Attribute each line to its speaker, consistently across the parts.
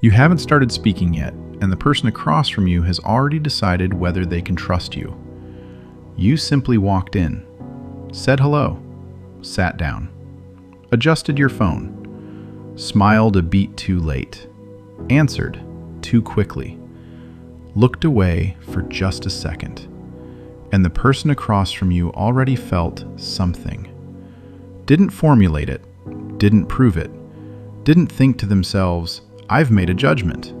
Speaker 1: You haven't started speaking yet, and the person across from you has already decided whether they can trust you. You simply walked in, said hello, sat down, adjusted your phone, smiled a beat too late, answered too quickly, looked away for just a second, and the person across from you already felt something. Didn't formulate it, didn't prove it, didn't think to themselves, "I've made a judgment,"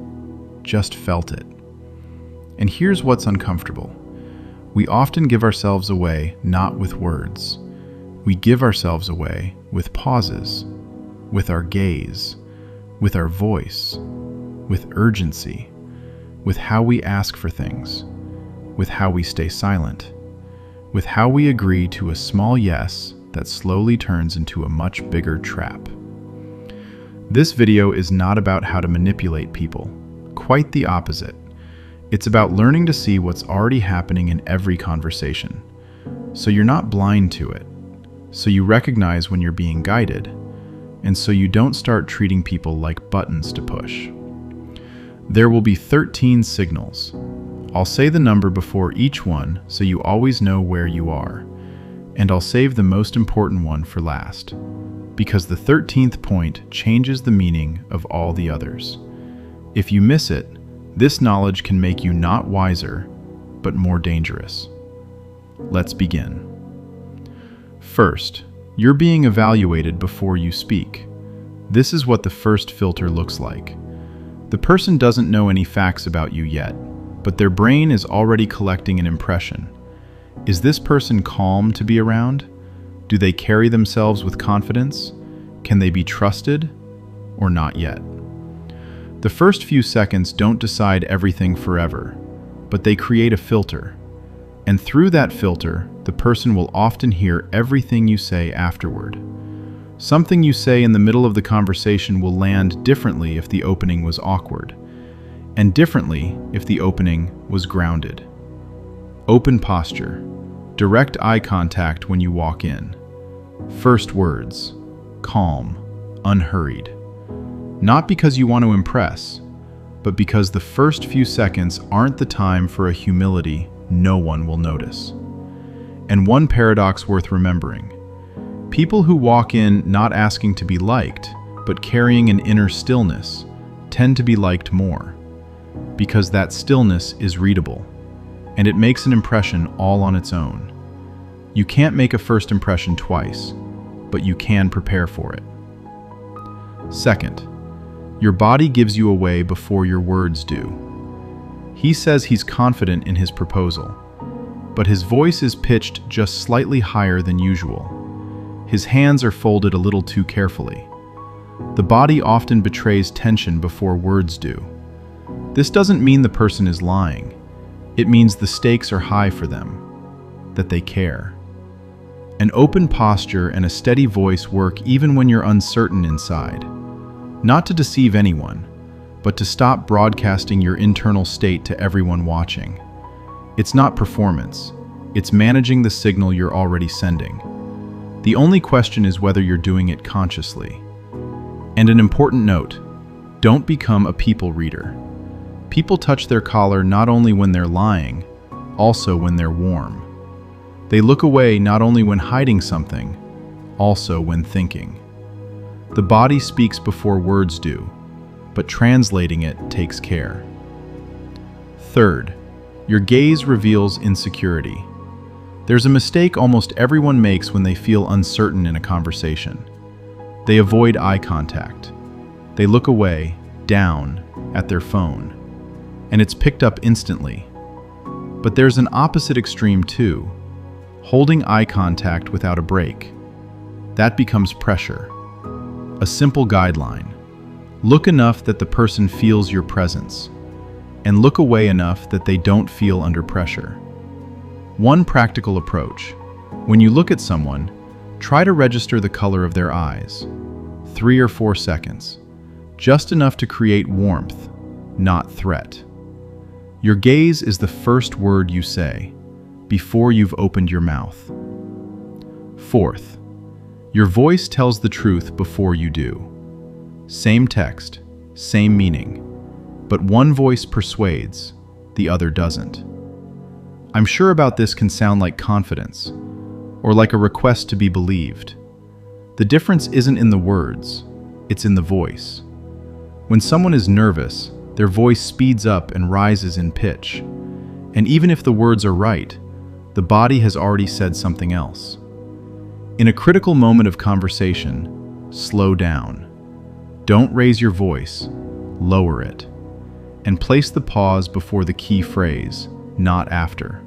Speaker 1: just felt it. And here's what's uncomfortable. We often give ourselves away not with words. We give ourselves away with pauses, with our gaze, with our voice, with urgency, with how we ask for things, with how we stay silent, with how we agree to a small yes that slowly turns into a much bigger trap. This video is not about how to manipulate people. Quite the opposite. It's about learning to see what's already happening in every conversation, so you're not blind to it, so you recognize when you're being guided, and so you don't start treating people like buttons to push. There will be 13 signals. I'll say the number before each one so you always know where you are, and I'll save the most important one for last, because the 13th point changes the meaning of all the others. If you miss it, this knowledge can make you not wiser, but more dangerous. Let's begin. First, you're being evaluated before you speak. This is what the first filter looks like. The person doesn't know any facts about you yet, but their brain is already collecting an impression. Is this person calm to be around? Do they carry themselves with confidence? Can they be trusted? Or not yet? The first few seconds don't decide everything forever, but they create a filter. And through that filter, the person will often hear everything you say afterward. Something you say in the middle of the conversation will land differently if the opening was awkward, and differently if the opening was grounded. Open posture. Direct eye contact when you walk in. First words. Calm. Unhurried. Not because you want to impress, but because the first few seconds aren't the time for a humility no one will notice. And one paradox worth remembering. People who walk in not asking to be liked, but carrying an inner stillness, tend to be liked more, because that stillness is readable, and it makes an impression all on its own. You can't make a first impression twice, but you can prepare for it. Second, your body gives you away before your words do. He says he's confident in his proposal, but his voice is pitched just slightly higher than usual. His hands are folded a little too carefully. The body often betrays tension before words do. This doesn't mean the person is lying. It means the stakes are high for them, that they care. An open posture and a steady voice work even when you're uncertain inside. Not to deceive anyone, but to stop broadcasting your internal state to everyone watching. It's not performance. It's managing the signal you're already sending. The only question is whether you're doing it consciously. And an important note, don't become a people reader. People touch their collar not only when they're lying, also when they're warm. They look away not only when hiding something, also when thinking. The body speaks before words do, but translating it takes care. Third, your gaze reveals insecurity. There's a mistake almost everyone makes when they feel uncertain in a conversation. They avoid eye contact. They look away, down, at their phone, and it's picked up instantly. But there's an opposite extreme too, holding eye contact without a break. That becomes pressure. A simple guideline. Look enough that the person feels your presence, and look away enough that they don't feel under pressure. One practical approach. When you look at someone, try to register the color of their eyes. 3 or 4 seconds. Just enough to create warmth, not threat. Your gaze is the first word you say, before you've opened your mouth. Fourth, your voice tells the truth before you do. Same text, same meaning, But one voice persuades, the other doesn't. "I'm sure about this" can sound like confidence, or like a request to be believed. The difference isn't in the words, it's in the voice. When someone is nervous, their voice speeds up and rises in pitch. And even if the words are right, the body has already said something else. In a critical moment of conversation, slow down. Don't raise your voice, lower it. And place the pause before the key phrase, not after.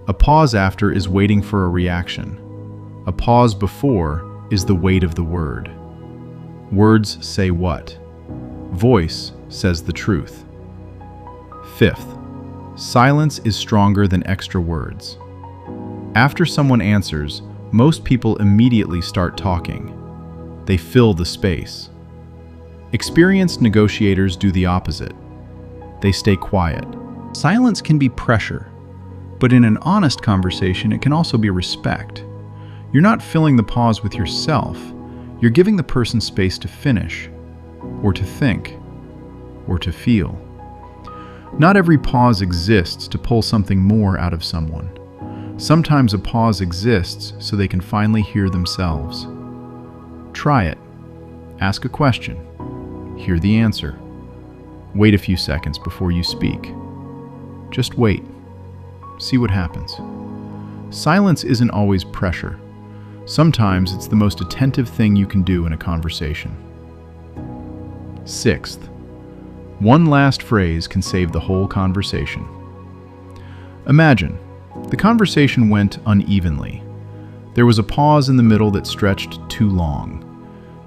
Speaker 1: A pause after is waiting for a reaction. A pause before is the weight of the word. Words say what? Voice says the truth. Fifth, silence is stronger than extra words. After someone answers, most people immediately start talking. They fill the space. Experienced negotiators do the opposite. They stay quiet. Silence can be pressure, but in an honest conversation, it can also be respect. You're not filling the pause with yourself. You're giving the person space to finish, or to think, or to feel. Not every pause exists to pull something more out of someone. Sometimes a pause exists so they can finally hear themselves. Try it. Ask a question. Hear the answer. Wait a few seconds before you speak. Just wait. See what happens. Silence isn't always pressure. Sometimes it's the most attentive thing you can do in a conversation. Sixth, one last phrase can save the whole conversation. Imagine, the conversation went unevenly. There was a pause in the middle that stretched too long.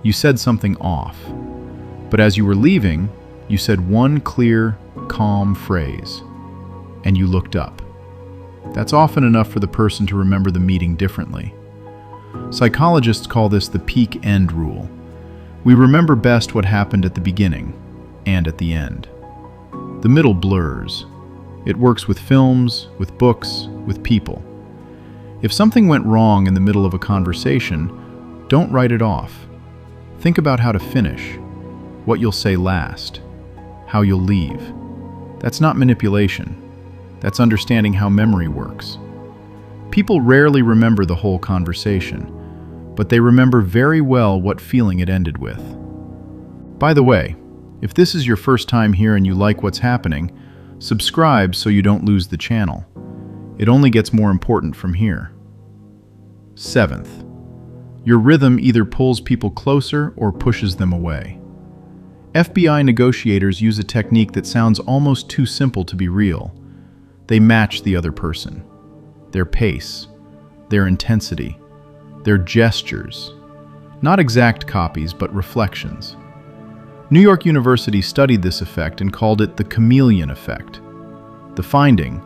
Speaker 1: You said something off. But as you were leaving, you said one clear, calm phrase, and you looked up. That's often enough for the person to remember the meeting differently. Psychologists call this the peak end rule. We remember best what happened at the beginning and at the end. The middle blurs. It works with films, with books, with people. If something went wrong in the middle of a conversation, don't write it off. Think about how to finish, what you'll say last, how you'll leave. That's not manipulation. That's understanding how memory works. People rarely remember the whole conversation, but they remember very well what feeling it ended with. By the way, if this is your first time here and you like what's happening, subscribe so you don't lose the channel. It only gets more important from here. Seventh, your rhythm either pulls people closer or pushes them away. FBI negotiators use a technique that sounds almost too simple to be real. They match the other person. Their pace, their intensity, their gestures. Not exact copies, but reflections. New York University studied this effect and called it the chameleon effect. The finding: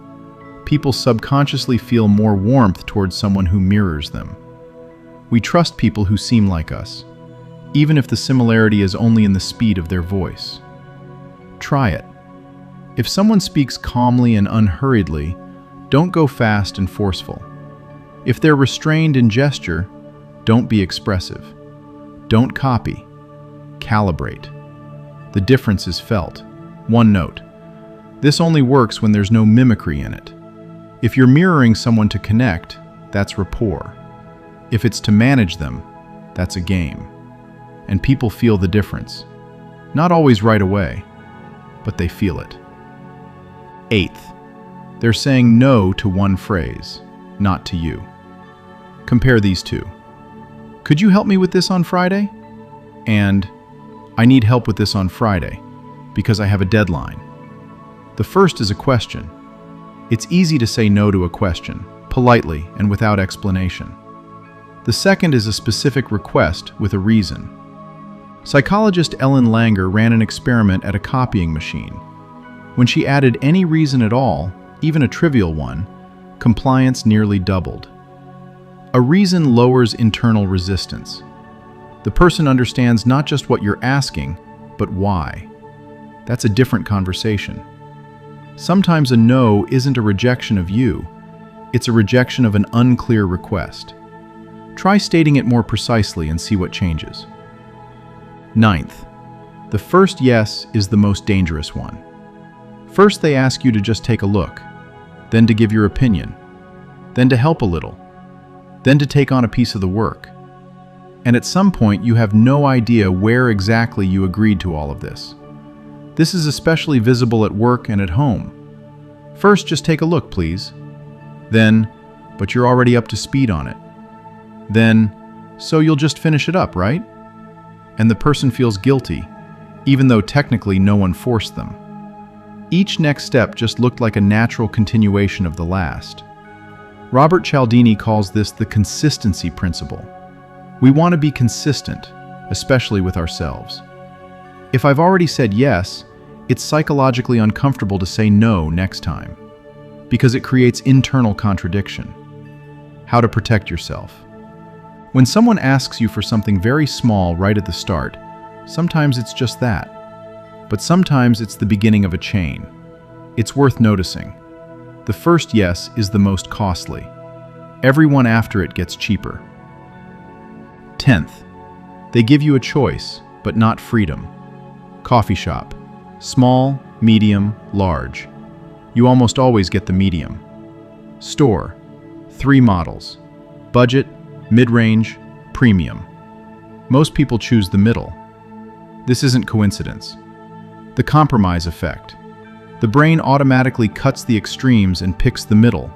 Speaker 1: people subconsciously feel more warmth towards someone who mirrors them. We trust people who seem like us, even if the similarity is only in the speed of their voice. Try it. If someone speaks calmly and unhurriedly, don't go fast and forceful. If they're restrained in gesture, don't be expressive. Don't copy. Calibrate. The difference is felt. One note. This only works when there's no mimicry in it. If you're mirroring someone to connect, that's rapport. If it's to manage them, that's a game. And people feel the difference. Not always right away, but they feel it. Eighth, they're saying no to one phrase, not to you. Compare these two. Could you help me with this on Friday? And I need help with this on Friday because I have a deadline. The first is a question. It's easy to say no to a question, politely and without explanation. The second is a specific request with a reason. Psychologist Ellen Langer ran an experiment at a copying machine. When she added any reason at all, even a trivial one, compliance nearly doubled. A reason lowers internal resistance. The person understands not just what you're asking, but why. That's a different conversation. Sometimes a no isn't a rejection of you, it's a rejection of an unclear request. Try stating it more precisely and see what changes. Ninth, The first yes is the most dangerous one. First, they ask you to just take a look, then to give your opinion, then to help a little, then to take on a piece of the work. And at some point, you have no idea where exactly you agreed to all of this. This is especially visible at work and at home. First, just take a look, please. Then, but you're already up to speed on it. Then, so you'll just finish it up, right? And the person feels guilty, even though technically no one forced them. Each next step just looked like a natural continuation of the last. Robert Cialdini calls this the consistency principle. We want to be consistent, especially with ourselves. If I've already said yes, it's psychologically uncomfortable to say no next time, because it creates internal contradiction. How to protect yourself. When someone asks you for something very small right at the start, sometimes it's just that. But sometimes it's the beginning of a chain. It's worth noticing. The first yes is the most costly. Everyone after it gets cheaper. 10th, they give you a choice, but not freedom. Coffee shop. Small, medium, large. You almost always get the medium. Store. 3 models. Budget, mid-range, premium. Most people choose the middle. This isn't coincidence. The compromise effect. The brain automatically cuts the extremes and picks the middle.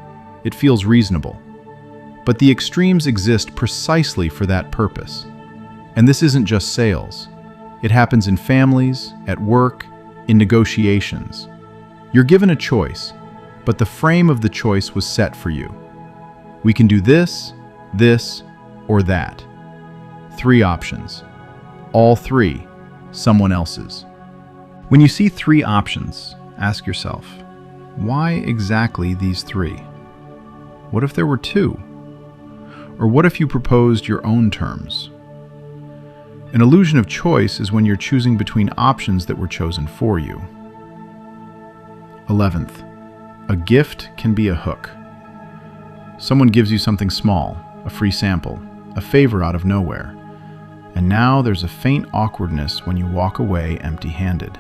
Speaker 1: It feels reasonable. But the extremes exist precisely for that purpose. And this isn't just sales. It happens in families, at work, in negotiations. You're given a choice, but the frame of the choice was set for you. We can do this, or that. 3 options. All 3, someone else's. When you see 3 options, ask yourself, why exactly these 3? What if there were 2? Or what if you proposed your own terms? An illusion of choice is when you're choosing between options that were chosen for you. 11th, a gift can be a hook. Someone gives you something small, a free sample, a favor out of nowhere. And now there's a faint awkwardness when you walk away empty-handed.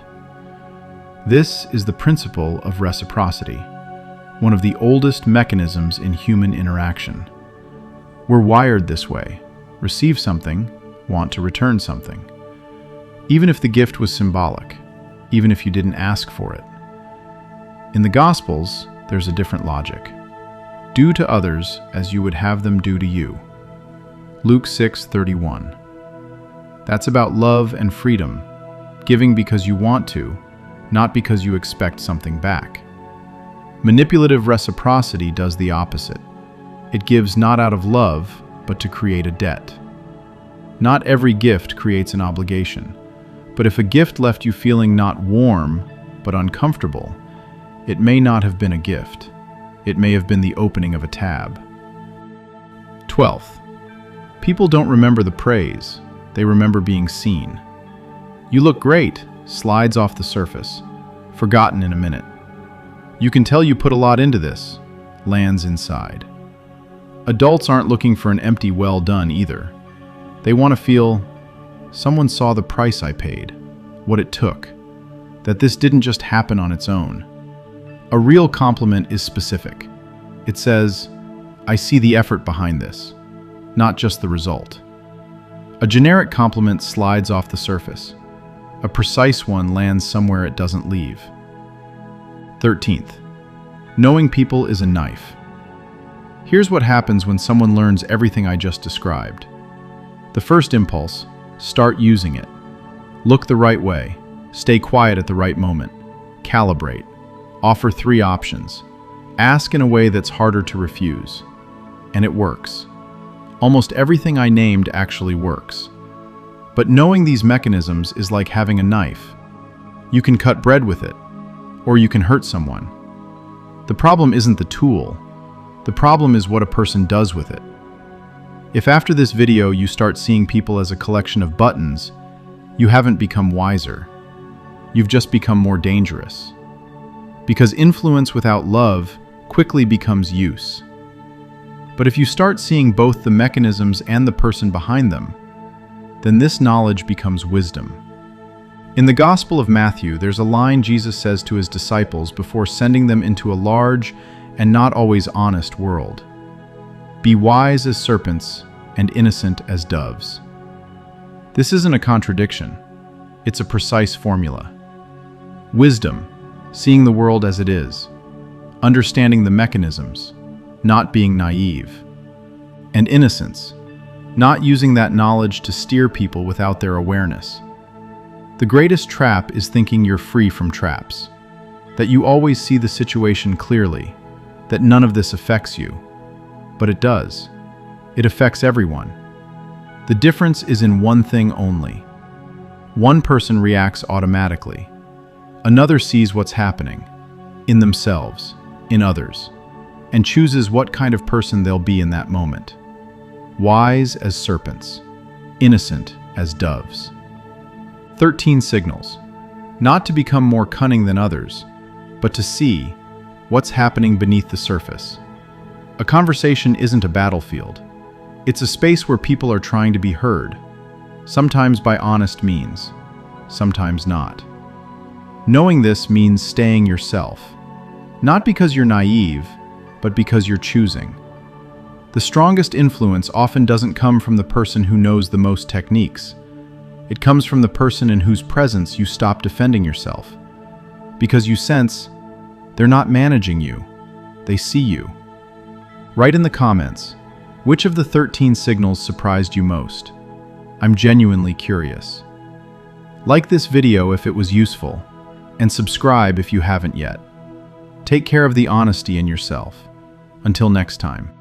Speaker 1: This is the principle of reciprocity, one of the oldest mechanisms in human interaction. We're wired this way. Receive something, want to return something. Even if the gift was symbolic, even if you didn't ask for it. In the Gospels, there's a different logic. Do to others as you would have them do to you. Luke 6:31. That's about love and freedom, giving because you want to, not because you expect something back. Manipulative reciprocity does the opposite. It gives not out of love, but to create a debt. Not every gift creates an obligation, but if a gift left you feeling not warm, but uncomfortable, it may not have been a gift. It may have been the opening of a tab. 12th, people don't remember the praise, they remember being seen. You look great, slides off the surface, forgotten in a minute. You can tell you put a lot into this, lands inside. Adults aren't looking for an empty well done either. They want to feel, someone saw the price I paid, what it took, that this didn't just happen on its own. A real compliment is specific. It says, I see the effort behind this, not just the result. A generic compliment slides off the surface. A precise one lands somewhere it doesn't leave. 13th, knowing people is a knife. Here's what happens when someone learns everything I just described. The first impulse, start using it. Look the right way, stay quiet at the right moment, calibrate, offer 3 options, ask in a way that's harder to refuse. And it works. Almost everything I named actually works. But knowing these mechanisms is like having a knife. You can cut bread with it, or you can hurt someone. The problem isn't the tool. The problem is what a person does with it. If after this video you start seeing people as a collection of buttons, you haven't become wiser. You've just become more dangerous. Because influence without love quickly becomes use. But if you start seeing both the mechanisms and the person behind them, then this knowledge becomes wisdom. In the Gospel of Matthew, there's a line Jesus says to his disciples before sending them into a large and not always honest world. Be wise as serpents and innocent as doves. This isn't a contradiction. It's a precise formula. Wisdom, seeing the world as it is, understanding the mechanisms, not being naive. And innocence, not using that knowledge to steer people without their awareness. The greatest trap is thinking you're free from traps, that you always see the situation clearly, that none of this affects you. But it does. It affects everyone. The difference is in one thing only. One person reacts automatically. Another sees what's happening, in themselves, in others, and chooses what kind of person they'll be in that moment. Wise as serpents, innocent as doves. 13 signals, not to become more cunning than others, but to see what's happening beneath the surface. A conversation isn't a battlefield. It's a space where people are trying to be heard, sometimes by honest means, sometimes not. Knowing this means staying yourself, not because you're naive, but because you're choosing. The strongest influence often doesn't come from the person who knows the most techniques. It comes from the person in whose presence you stop defending yourself, because you sense they're not managing you, they see you. Write in the comments, which of the 13 signals surprised you most? I'm genuinely curious. Like this video if it was useful, and subscribe if you haven't yet. Take care of the honesty in yourself. Until next time.